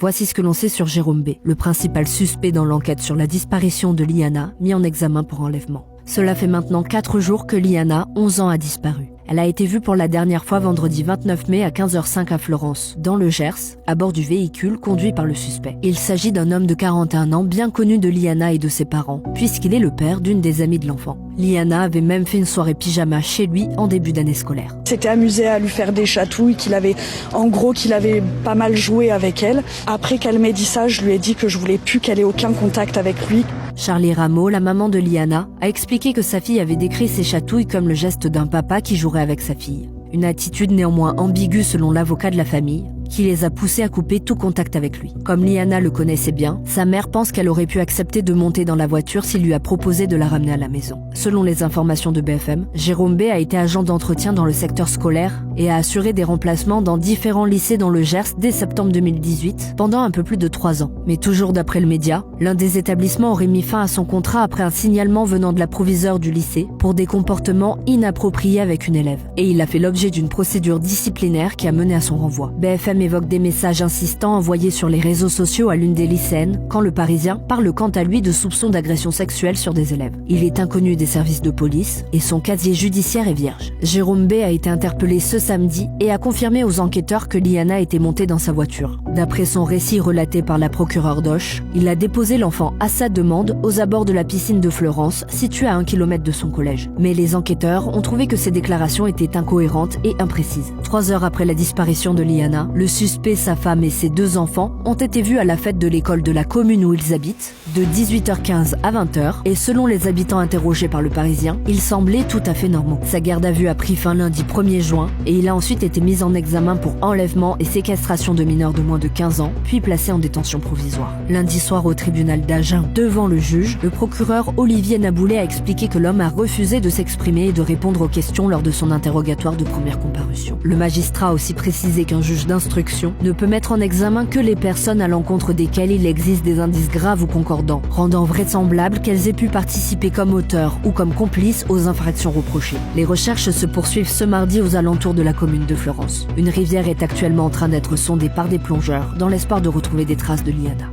Voici ce que l'on sait sur Jérôme B., le principal suspect dans l'enquête sur la disparition de Liana, mis en examen pour enlèvement. Cela fait maintenant 4 jours que Liana, 11 ans, a disparu. Elle a été vue pour la dernière fois vendredi 29 mai à 15h05 à Florence, dans le Gers, à bord du véhicule conduit par le suspect. Il s'agit d'un homme de 41 ans bien connu de Liana et de ses parents, puisqu'il est le père d'une des amies de l'enfant. Liana avait même fait une soirée pyjama chez lui en début d'année scolaire. S'était amusé à lui faire des chatouilles, qu'il avait pas mal joué avec elle. Après qu'elle m'ait dit ça, je lui ai dit que je voulais plus qu'elle ait aucun contact avec lui. Charlie Rameau, la maman de Liana, a expliqué que sa fille avait décrit ces chatouilles comme le geste d'un papa qui jouerait avec sa fille. Une attitude néanmoins ambiguë selon l'avocat de la famille, qui les a poussés à couper tout contact avec lui. Comme Liana le connaissait bien, sa mère pense qu'elle aurait pu accepter de monter dans la voiture s'il lui a proposé de la ramener à la maison. Selon les informations de BFM, Jérôme B. a été agent d'entretien dans le secteur scolaire et a assuré des remplacements dans différents lycées dans le Gers dès septembre 2018, pendant un peu plus de 3 ans. Mais toujours d'après le média, l'un des établissements aurait mis fin à son contrat après un signalement venant de la proviseure du lycée pour des comportements inappropriés avec une élève. Et il a fait l'objet d'une procédure disciplinaire qui a mené à son renvoi. BFM évoque des messages insistants envoyés sur les réseaux sociaux à l'une des lycéennes, quand le Parisien parle quant à lui de soupçons d'agression sexuelle sur des élèves. Il est inconnu des services de police et son casier judiciaire est vierge. Jérôme B. a été interpellé ce samedi et a confirmé aux enquêteurs que Liana était montée dans sa voiture. D'après son récit relaté par la procureure d'Auch, il a déposé l'enfant à sa demande aux abords de la piscine de Florence, située à 1 km de son collège. Mais les enquêteurs ont trouvé que ces déclarations étaient incohérentes et imprécises. 3 heures après la disparition de Liana, le suspect, sa femme et ses 2 enfants ont été vus à la fête de l'école de la commune où ils habitent, de 18h15 à 20h, et selon les habitants interrogés par le Parisien, ils semblaient tout à fait normaux. Sa garde à vue a pris fin lundi 1er juin, et il a ensuite été mis en examen pour enlèvement et séquestration de mineurs de moins de 15 ans, puis placé en détention provisoire. Lundi soir au tribunal d'Agen, devant le juge, le procureur Olivier Naboulet a expliqué que l'homme a refusé de s'exprimer et de répondre aux questions lors de son interrogatoire de première comparution. Le magistrat a aussi précisé qu'un juge d'instruction ne peut mettre en examen que les personnes à l'encontre desquelles il existe des indices graves ou concordants, rendant vraisemblable qu'elles aient pu participer comme auteurs ou comme complices aux infractions reprochées. Les recherches se poursuivent ce mardi aux alentours de la commune de Florence. Une rivière est actuellement en train d'être sondée par des plongeurs dans l'espoir de retrouver des traces de Liana.